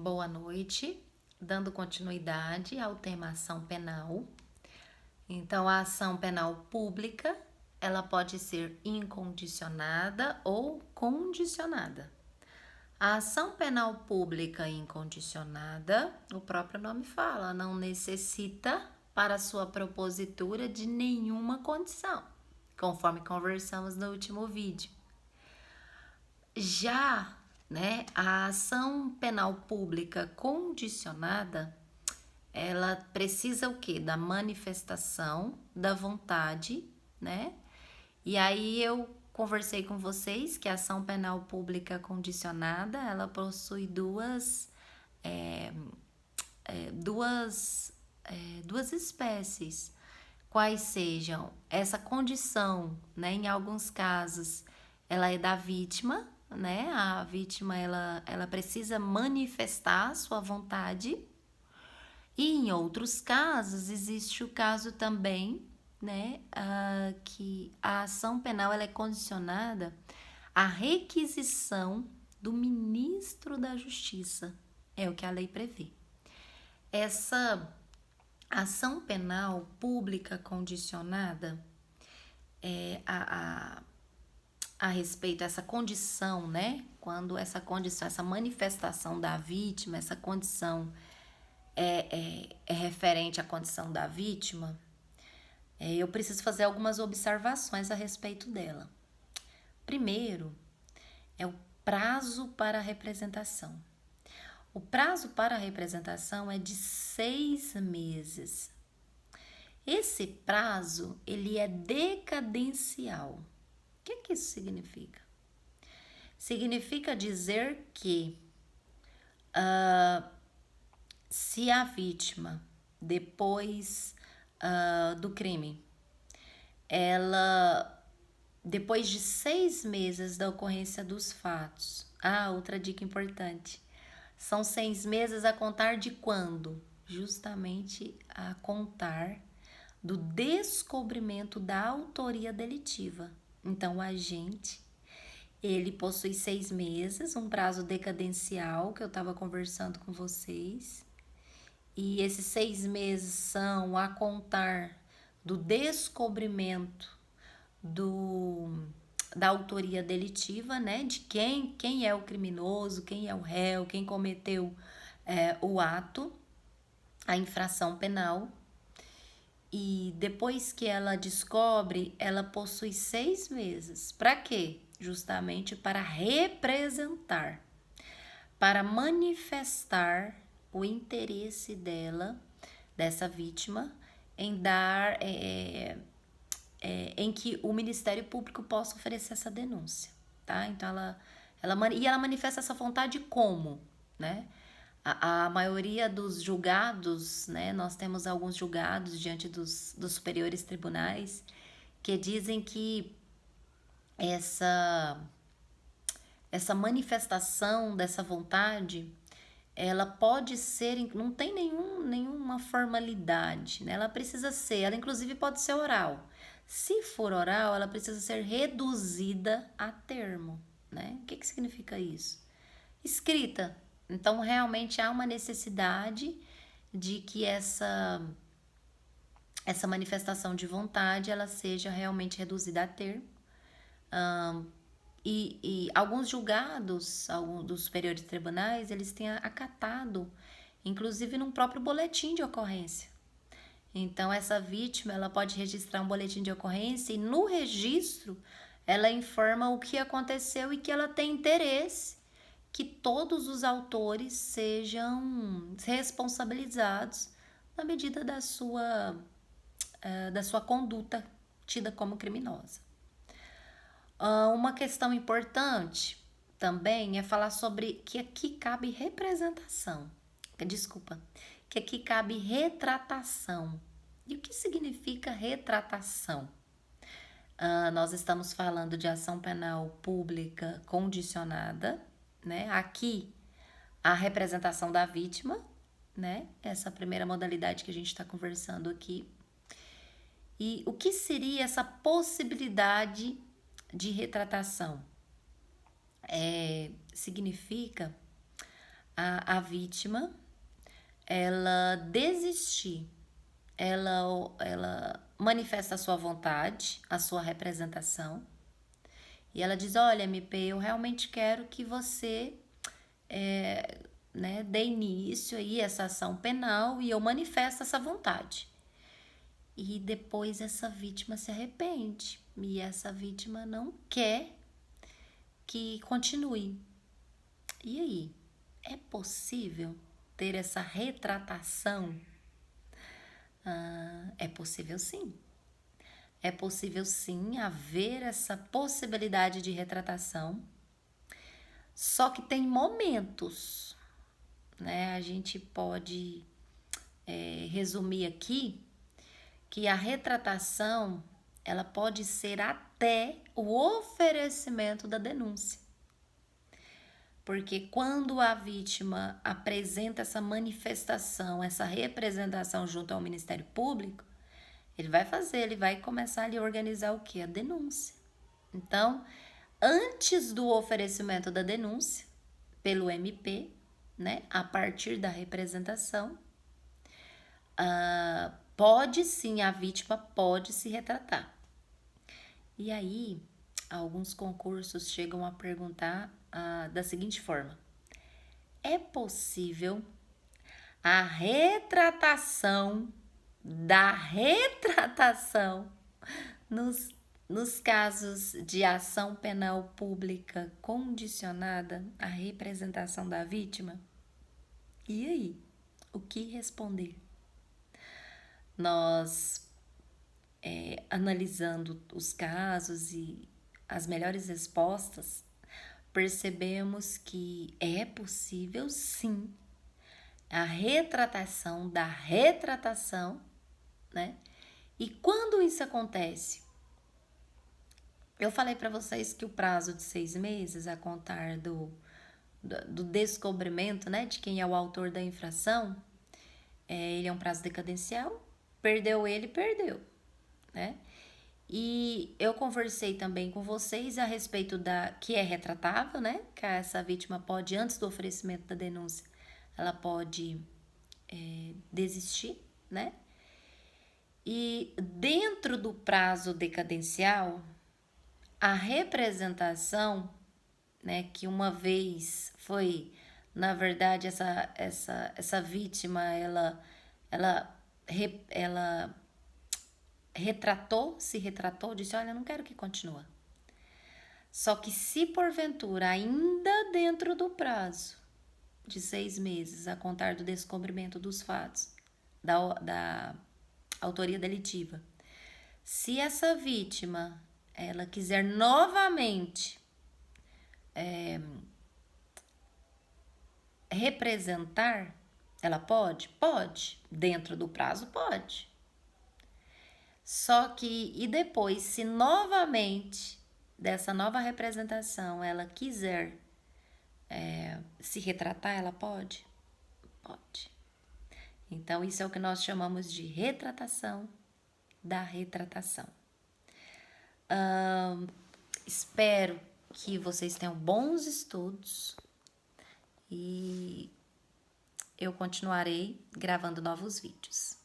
Boa noite, dando continuidade ao tema ação penal. Então, a ação penal pública, ela pode ser incondicionada ou condicionada. A ação penal pública incondicionada, o próprio nome fala, não necessita para sua propositura de nenhuma condição, conforme conversamos no último vídeo. Já, a ação penal pública condicionada, ela precisa o quê? Da manifestação da vontade, né? E aí eu conversei com vocês que a ação penal pública condicionada, ela possui duas espécies, quais sejam essa condição, né? Em alguns casos, ela é da vítima, né? A vítima ela precisa manifestar sua vontade. E em outros casos, existe o caso também, né? Que a ação penal ela é condicionada à requisição do ministro da Justiça. É o que a lei prevê. Essa ação penal pública condicionada a respeito dessa condição, né? Quando essa condição, essa manifestação da vítima, essa condição é referente à condição da vítima, eu preciso fazer algumas observações a respeito dela. Primeiro, é o prazo para a representação. O prazo para a representação é de 6 meses. Esse prazo, ele é decadencial. O que isso significa? Significa dizer que se a vítima, depois do crime, ela, depois de 6 meses da ocorrência dos fatos, outra dica importante, são 6 meses a contar de quando? Justamente a contar do descobrimento da autoria delitiva. Então, o agente, ele possui 6 meses, um prazo decadencial que eu estava conversando com vocês. E esses 6 meses são a contar do descobrimento da autoria delitiva, né? De quem é o criminoso, quem é o réu, quem cometeu o ato, a infração penal. E depois que ela descobre, ela possui 6 meses. Para quê? Justamente para representar, para manifestar o interesse dessa vítima, em dar, em que o Ministério Público possa oferecer essa denúncia, tá? Então ela manifesta essa vontade como, né? A maioria dos julgados, né? Nós temos alguns julgados diante dos superiores tribunais que dizem que essa manifestação dessa vontade, ela pode ser, não tem nenhuma formalidade, né? Ela inclusive pode ser oral. Se for oral, ela precisa ser reduzida a termo, né? O que significa isso? Escrita. Então, realmente há uma necessidade de que essa manifestação de vontade, ela seja realmente reduzida a termo. E alguns julgados, alguns dos superiores tribunais, eles têm acatado, inclusive num próprio boletim de ocorrência. Então, essa vítima, ela pode registrar um boletim de ocorrência e no registro ela informa o que aconteceu e que ela tem interesse que todos os autores sejam responsabilizados na medida da sua conduta tida como criminosa. Uma questão importante também é falar sobre que aqui cabe representação. Desculpa, que aqui cabe retratação. E o que significa retratação? Nós estamos falando de ação penal pública condicionada, né? Aqui, a representação da vítima, né? Essa primeira modalidade que a gente está conversando aqui. E o que seria essa possibilidade de retratação? Significa a vítima ela desistir, ela manifesta a sua vontade, a sua representação, e ela diz: olha, MP, eu realmente quero que você né, dê início aí a essa ação penal e eu manifesto essa vontade. E depois essa vítima se arrepende e essa vítima não quer que continue. E aí, é possível ter essa retratação? É possível sim. É possível sim haver essa possibilidade de retratação, só que tem momentos, né? A gente pode resumir aqui que a retratação ela pode ser até o oferecimento da denúncia. Porque quando a vítima apresenta essa manifestação, essa representação junto ao Ministério Público, ele vai começar ali a organizar o quê? A denúncia. Então, antes do oferecimento da denúncia pelo MP, né, a partir da representação, pode sim, a vítima pode se retratar. E aí, alguns concursos chegam a perguntar da seguinte forma: é possível a retratação da retratação nos casos de ação penal pública condicionada à representação da vítima? E aí, o que responder? Nós, analisando os casos e as melhores respostas, percebemos que é possível sim a retratação da retratação, né? E quando isso acontece? Eu falei para vocês que o prazo de 6 meses a contar do descobrimento, né, de quem é o autor da infração, ele é um prazo decadencial, perdeu, né? E eu conversei também com vocês a respeito da que é retratável, né? Que essa vítima pode, antes do oferecimento da denúncia, ela pode desistir, né? E dentro do prazo decadencial, a representação, né, que uma vez foi, na verdade, essa vítima, ela se retratou, disse: olha, eu não quero que continue. Só que se porventura, ainda dentro do prazo de 6 meses, a contar do descobrimento dos fatos, da autoria delitiva, se essa vítima ela quiser novamente representar, ela pode? Pode. Dentro do prazo, pode. Só que, e depois, se novamente dessa nova representação ela quiser se retratar, ela pode? Pode. Então, isso é o que nós chamamos de retratação da retratação. Espero que vocês tenham bons estudos e eu continuarei gravando novos vídeos.